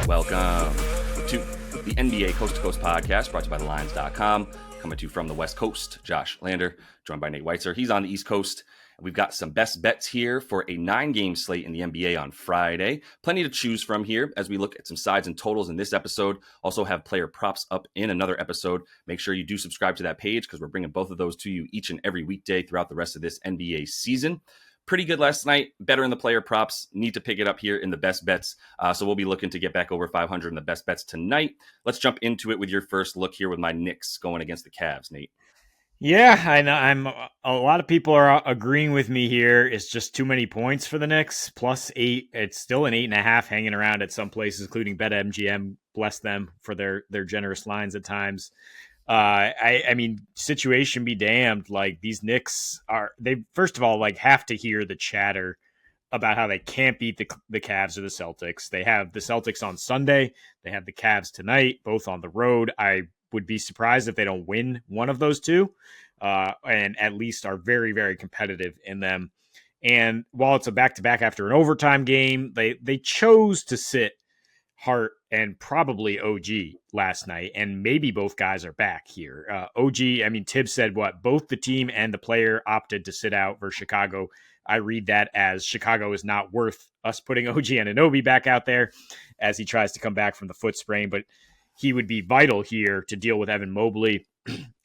Welcome to the NBA Coast to Coast podcast brought to you by thelines.com. Coming to you from the West Coast, Josh Lander, joined by Nate Weitzer. He's on the East Coast. We've got some best bets here for a 9-game slate in the NBA on Friday. Plenty to choose from here as we look at some sides and totals in this episode. Also have player props up in another episode. Make sure you do subscribe to that page because we're bringing both of those to you each and every weekday throughout the rest of this NBA season. Pretty good last night, better in the player props. Need to pick it up here in the best bets. So we'll be looking to get back over 500 in the best bets tonight. Let's jump into it with your first look here with my Knicks going against the Cavs, Nate. Yeah, I know. A lot of people are agreeing with me here. It's just too many points for the Knicks. +8. It's still an 8.5 hanging around at some places, including BetMGM. Bless them for their generous lines at times. I mean, situation be damned. Like, these Knicks they first of all, like, have to hear the chatter about how they can't beat the Cavs or the Celtics. They have the Celtics on Sunday. They have the Cavs tonight, both on the road. I would be surprised if they don't win one of those two, and at least are very, very competitive in them. And while it's a back-to-back after an overtime game, they chose to sit Hart and probably OG last night, and maybe both guys are back here. OG, I mean, Tibbs said both the team and the player opted to sit out versus Chicago. I read that as Chicago is not worth us putting OG Anunoby back out there as he tries to come back from the foot sprain, but he would be vital here to deal with Evan Mobley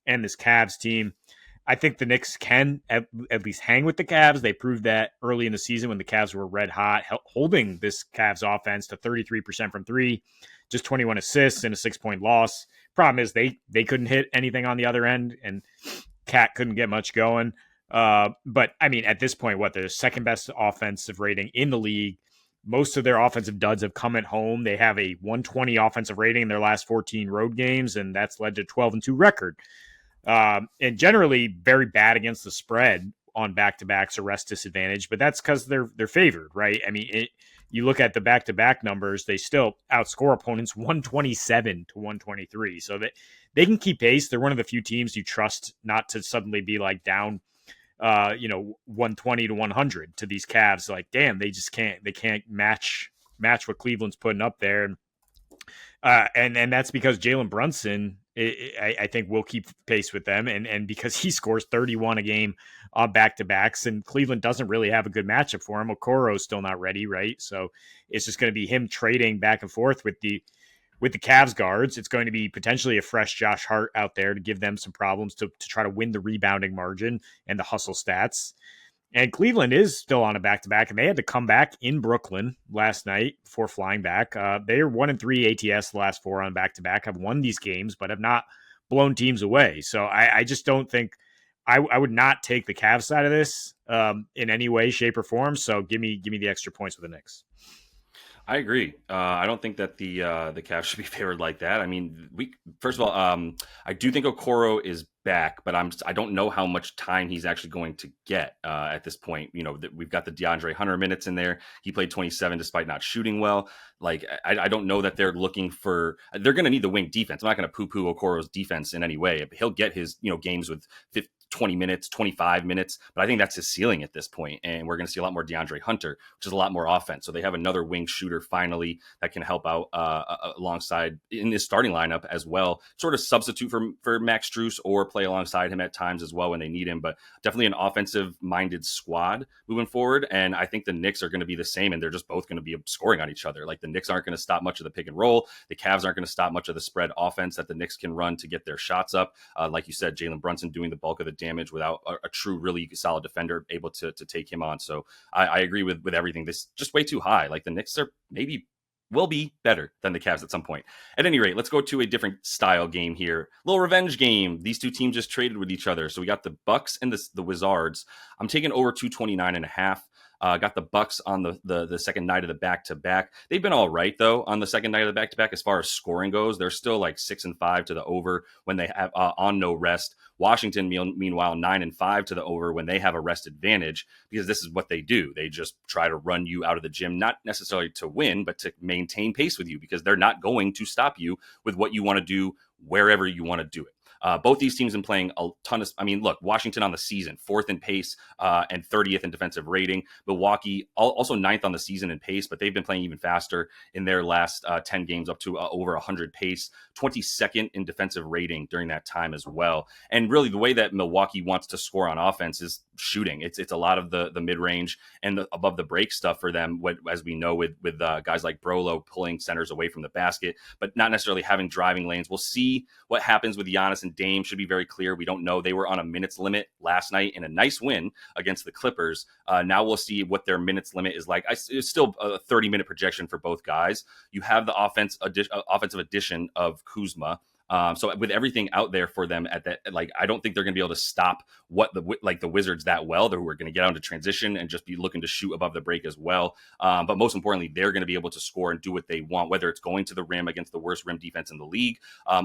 and this Cavs team. I think the Knicks can at least hang with the Cavs. They proved that early in the season when the Cavs were red hot, holding this Cavs offense to 33% from three, just 21 assists and a 6-point loss. Problem is they couldn't hit anything on the other end, and Cat couldn't get much going. But, I mean, at this point, they're the second best offensive rating in the league. Most of their offensive duds have come at home. They have a 120 offensive rating in their last 14 road games, and that's led to 12-2 record. And generally very bad against the spread on back-to-backs or rest disadvantage, but that's because they're favored, right? I mean, you look at the back-to-back numbers, they still outscore opponents 127-123, so that they can keep pace. They're one of the few teams you trust not to suddenly be like down 120-100 to these Cavs. Like, damn, they can't match what Cleveland's putting up there. And that's because Jalen Brunson, I think, will keep pace with them, and because he scores 31 a game on back-to-backs, and Cleveland doesn't really have a good matchup for him. Okoro's still not ready, right? So it's just going to be him trading back and forth with the Cavs guards. It's going to be potentially a fresh Josh Hart out there to give them some problems to try to win the rebounding margin and the hustle stats. And Cleveland is still on a back-to-back, and they had to come back in Brooklyn last night before flying back. They are 1-3 ATS the last 4 on back-to-back, have won these games, but have not blown teams away. So I just don't think I would not take the Cavs side of this in any way, shape, or form. So give me the extra points with the Knicks. I agree. I don't think that the Cavs should be favored like that. I mean, first of all, I do think Okoro is back, but I don't know how much time he's actually going to get at this point. You know, we've got the DeAndre Hunter minutes in there. He played 27 despite not shooting well. Like, I don't know that they're looking for. They're going to need the wing defense. I'm not going to poo-poo Okoro's defense in any way. He'll get his games with 20 minutes, 25 minutes, but I think that's his ceiling at this point. And we're going to see a lot more DeAndre Hunter, which is a lot more offense. So they have another wing shooter finally that can help out alongside in this starting lineup as well, sort of substitute for Max Strus or play alongside him at times as well when they need him, but definitely an offensive minded squad moving forward. And I think the Knicks are going to be the same, and they're just both going to be scoring on each other. Like, the Knicks aren't going to stop much of the pick and roll. The Cavs aren't going to stop much of the spread offense that the Knicks can run to get their shots up. Like you said, Jalen Brunson doing the bulk of the damage without a true, really solid defender able to take him on. So I agree with everything. This just way too high. Like, the Knicks will be better than the Cavs at some point. At any rate, let's go to a different style game here. Little revenge game. These two teams just traded with each other. So we got the Bucks and the Wizards. I'm taking over 229.5. Got the Bucks on the second night of the back-to-back. They've been all right, though, on the second night of the back-to-back as far as scoring goes. They're still like 6-5 to the over when they have on no rest. Washington, meanwhile, 9-5 to the over when they have a rest advantage, because this is what they do. They just try to run you out of the gym, not necessarily to win, but to maintain pace with you, because they're not going to stop you with what you want to do wherever you want to do it. Both these teams have been playing a ton of. I mean, look, Washington on the season, fourth in pace and 30th in defensive rating. Milwaukee also ninth on the season in pace, but they've been playing even faster in their last 10 games, up to over 100 pace, 22nd in defensive rating during that time as well. And really, the way that Milwaukee wants to score on offense is shooting. It's a lot of the mid range and the above the break stuff for them. As we know, with guys like Brolo pulling centers away from the basket, but not necessarily having driving lanes. We'll see what happens with Giannis and Dame. Should be very clear. We don't know. They were on a minutes limit last night in a nice win against the Clippers. Now we'll see what their minutes limit is like. It's still a 30-minute projection for both guys. You have the offensive addition of Kuzma. So with everything out there for them at that, like, I don't think they're going to be able to stop the Wizards that well. They're going to get out into transition and just be looking to shoot above the break as well. But most importantly, they're going to be able to score and do what they want, whether it's going to the rim against the worst rim defense in the league,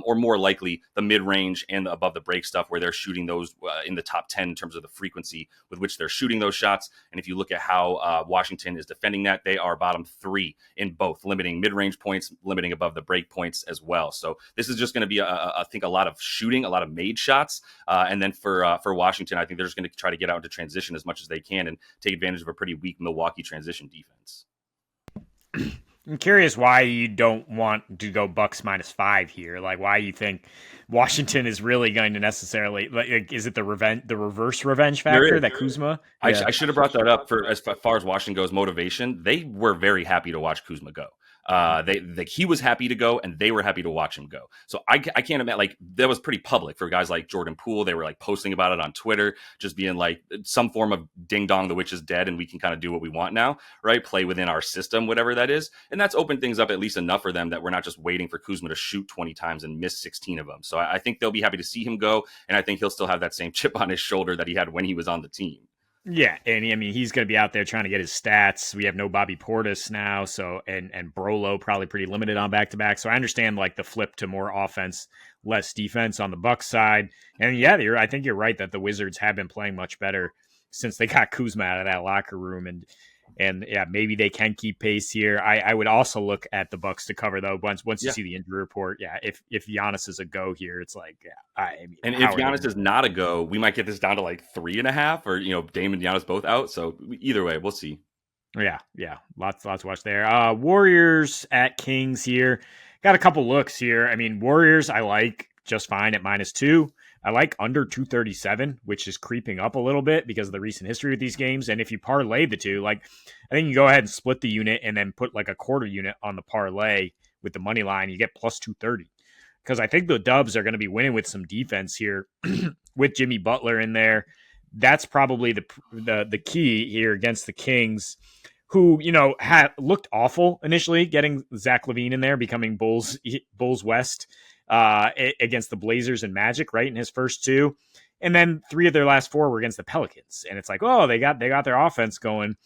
or more likely the mid range and the above the break stuff where they're shooting those in the top 10 in terms of the frequency with which they're shooting those shots. And if you look at how Washington is defending that, they are bottom 3 in both, limiting mid range points, limiting above the break points as well. So this is just going to be I think a lot of shooting, a lot of made shots, and then for Washington, I think they're just going to try to get out into transition as much as they can and take advantage of a pretty weak Milwaukee transition defense. I'm curious why you don't want to go Bucks -5 here. Like, why you think Washington is really going to necessarily, like, is it the reverse revenge factor that Kuzma? Yeah. I should have brought that up. For as far as Washington goes, motivation, they were very happy to watch Kuzma go. He was happy to go, and they were happy to watch him go. So I can't imagine, like, that was pretty public for guys like Jordan Poole. They were like posting about it on Twitter, just being like some form of ding dong, the witch is dead, and we can kind of do what we want now, right? Play within our system, whatever that is. And that's opened things up at least enough for them that we're not just waiting for Kuzma to shoot 20 times and miss 16 of them. So I think they'll be happy to see him go, and I think he'll still have that same chip on his shoulder that he had when he was on the team. Yeah, and I mean, he's going to be out there trying to get his stats. We have no Bobby Portis now, so and Brolo probably pretty limited on back to back. So I understand like the flip to more offense, less defense on the Bucks side. And yeah, I think you're right that the Wizards have been playing much better since they got Kuzma out of that locker room, and yeah, maybe they can keep pace here. I would also look at the Bucks to cover though. Once you see the injury report, yeah, if Giannis is a go here, it's like, yeah, I mean, and if Giannis is not a go, we might get this down to like 3.5, or Dame and Giannis both out. So either way, we'll see. Yeah, lots to watch there. Warriors at Kings here. Got a couple looks here. I mean, Warriors I like just fine at -2. I like under 237, which is creeping up a little bit because of the recent history with these games. And if you parlay the two, like, I think you go ahead and split the unit and then put like a quarter unit on the parlay with the money line, you get plus 230. Because I think the Dubs are going to be winning with some defense here with Jimmy Butler in there. That's probably the key here against the Kings, who, had looked awful initially, getting Zach LaVine in there, becoming Bulls West against the Blazers and Magic, right, in his first two. And then 3 of their last 4 were against the Pelicans. And it's like, oh, they got their offense going.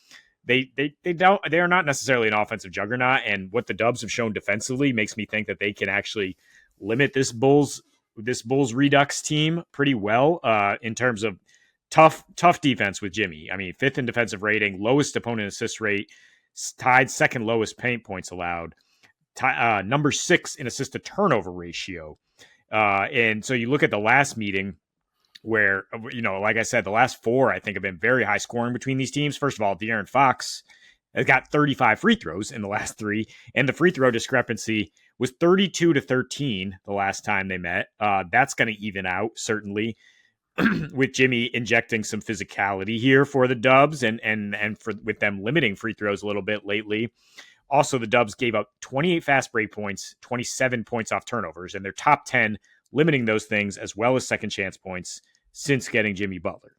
They are not necessarily an offensive juggernaut. And what the Dubs have shown defensively makes me think that they can actually limit this Bulls Redux team pretty well in terms of tough defense with Jimmy. I mean, 5th in defensive rating, lowest opponent assist rate, tied second lowest paint points allowed, number 6 in assist to turnover ratio. And so you look at the last meeting where, like I said, the last 4, I think, have been very high scoring between these teams. First of all, De'Aaron Fox has got 35 free throws in the last 3, and the free throw discrepancy was 32-13 the last time they met. That's going to even out, certainly, with Jimmy injecting some physicality here for the Dubs and with them limiting free throws a little bit lately. Also, the Dubs gave up 28 fast break points, 27 points off turnovers, and they're top 10 limiting those things as well as second chance points since getting Jimmy Butler.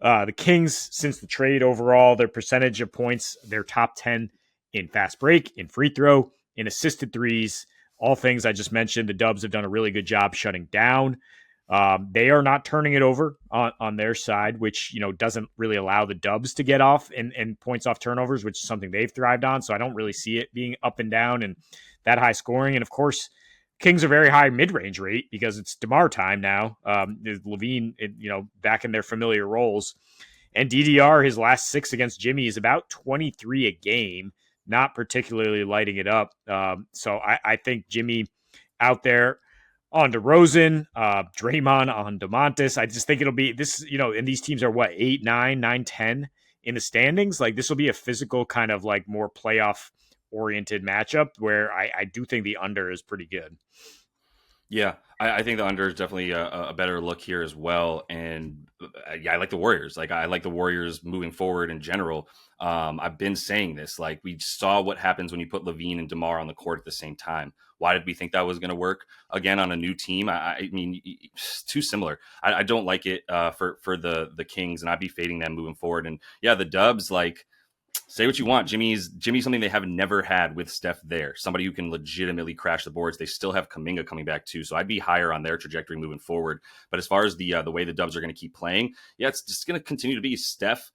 The Kings, since the trade overall, their percentage of points, they're top 10 in fast break, in free throw, in assisted threes, all things I just mentioned. The Dubs have done a really good job shutting down. They are not turning it over on their side, which, doesn't really allow the Dubs to get off and points off turnovers, which is something they've thrived on. So I don't really see it being up and down and that high scoring. And of course, Kings are very high mid-range rate because it's DeMar time now. LaVine, back in their familiar roles. And DDR, his last 6 against Jimmy is about 23 a game, not particularly lighting it up. So I think Jimmy out there on DeRozan, Draymond on DeMontis. I just think it'll be this, and these teams are what, 8, 9, 9, 10 in the standings. Like this will be a physical kind of like more playoff oriented matchup where I do think the under is pretty good. Yeah, I think the under is definitely a better look here as well. And yeah, I like the Warriors. Like I like the Warriors moving forward in general. I've been saying this. Like we saw what happens when you put Levine and DeMar on the court at the same time. Why did we think that was going to work again on a new team? I mean, it's too similar. I don't like it for the Kings, and I'd be fading them moving forward. And yeah, the Dubs, like say what you want. Jimmy's something they have never had with Steph there. Somebody who can legitimately crash the boards. They still have Kuminga coming back too, so I'd be higher on their trajectory moving forward. But as far as the way the Dubs are going to keep playing, yeah, it's just going to continue to be Steph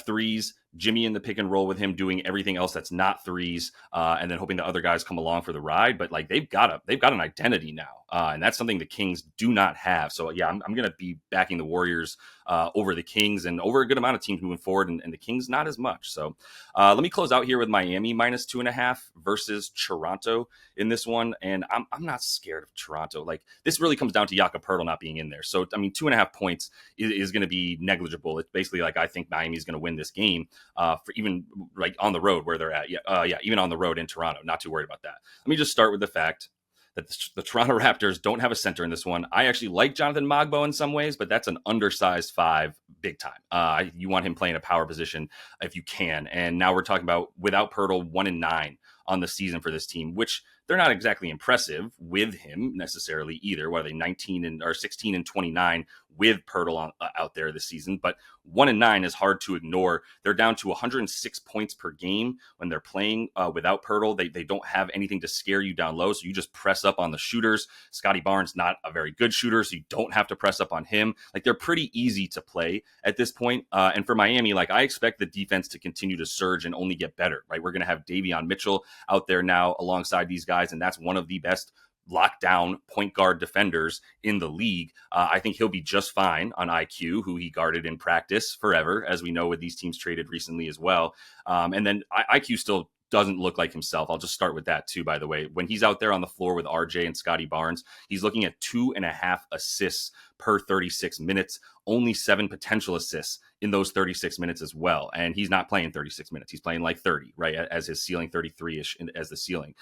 threes, Jimmy in the pick and roll with him doing everything else that's not threes, and then hoping the other guys come along for the ride. But like they've got an identity now, and that's something the Kings do not have. So yeah, I'm going to be backing the Warriors over the Kings and over a good amount of teams moving forward, and the Kings not as much. So let me close out here with Miami -2.5 versus Toronto in this one, and I'm not scared of Toronto. Like this really comes down to Jakob Poeltl not being in there. So I mean, 2.5 points is going to be negligible. It's basically like I think Miami's going to win this game. For even like on the road where they're at. Yeah, even on the road in Toronto. Not too worried about that. Let me just start with the fact that the Toronto Raptors don't have a center in this one. I actually like Jonathan Mogbo in some ways, but that's an undersized 5 big time. You want him playing a power position if you can. And now we're talking about without Poeltl 1-9 on the season for this team, which they're not exactly impressive with him necessarily either. What are they, 16-29 with Poeltl out there this season? But 1-9 is hard to ignore. They're down to 106 points per game when they're playing without Poeltl. They don't have anything to scare you down low, so you just press up on the shooters. Scotty Barnes, not a very good shooter, so you don't have to press up on him. Like they're pretty easy to play at this point. And for Miami, like I expect the defense to continue to surge and only get better. Right, we're going to have Davion Mitchell out there now alongside these guys, and that's one of the best lockdown point guard defenders in the league. I think he'll be just fine on IQ, who he guarded in practice forever, as we know with these teams traded recently as well. And then IQ still doesn't look like himself. I'll just start with that too, by the way. When he's out there on the floor with RJ and Scotty Barnes, he's looking at 2.5 assists per 36 minutes, only 7 potential assists in those 36 minutes as well. And he's not playing 36 minutes. He's playing like 30, right? As his ceiling, 33-ish as the ceiling.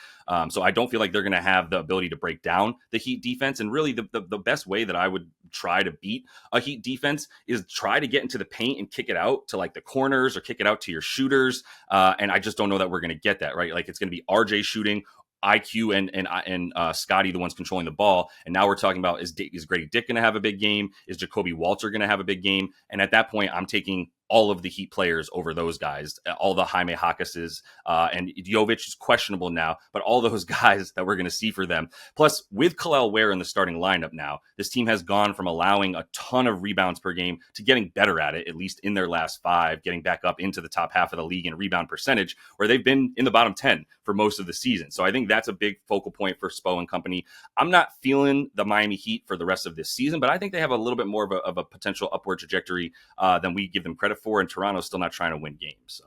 So I don't feel like they're going to have the ability to break down the Heat defense. And really the best way that I would try to beat a Heat defense is try to get into the paint and kick it out to like the corners or kick it out to your shooters. And I just don't know that we're going to get that, right? Like it's going to be RJ shooting, IQ and Scotty the ones controlling the ball. And now we're talking about is Grady Dick going to have a big game? Is Jacoby Walter going to have a big game? And at that point, I'm taking all of the Heat players over those guys, all the Jaime Jackases, and Jovic is questionable now, but all those guys that we're going to see for them. Plus, with Khalil Ware in the starting lineup now, this team has gone from allowing a ton of rebounds per game to getting better at it, at least in their last 5, getting back up into the top half of the league in rebound percentage, where they've been in the bottom 10 for most of the season. So I think that's a big focal point for Spo and company. I'm not feeling the Miami Heat for the rest of this season, but I think they have a little bit more of a potential upward trajectory than we give them credit for, and Toronto's still not trying to win games. So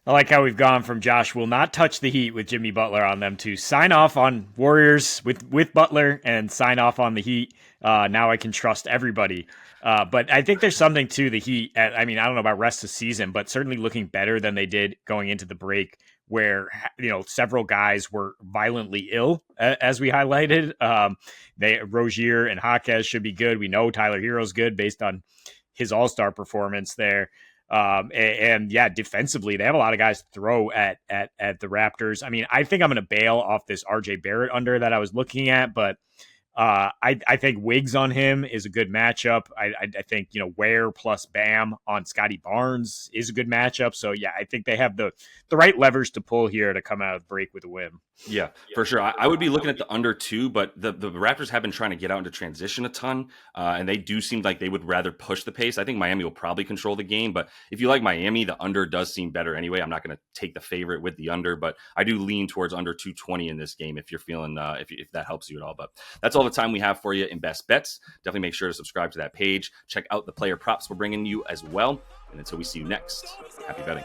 I like how we've gone from Josh will not touch the Heat with Jimmy Butler on them to sign off on Warriors with Butler and sign off on the Heat. Now I can trust everybody. But I think there's something to the Heat. I mean, I don't know about rest of the season, but certainly looking better than they did going into the break, where several guys were violently ill, as we highlighted. Rozier and Jaquez should be good. We know Tyler Hero's good based on his all-star performance there. And yeah, defensively, they have a lot of guys to throw at the Raptors. I mean, I think I'm going to bail off this RJ Barrett under that I was looking at, but I think Wiggs on him is a good matchup. I think, Ware plus Bam on Scotty Barnes is a good matchup. So yeah, I think they have the right levers to pull here to come out of the break with a win. Yeah, for sure. I would be looking at the under 2, but the Raptors have been trying to get out into transition a ton, and they do seem like they would rather push the pace. I think Miami will probably control the game, but if you like Miami, the under does seem better anyway. I'm not going to take the favorite with the under, but I do lean towards under 220 in this game if you're feeling, if that helps you at all. But that's all the time we have for you in Best Bets. Definitely make sure to subscribe to that page. Check out the player props we're bringing you as well. And until we see you next, happy betting.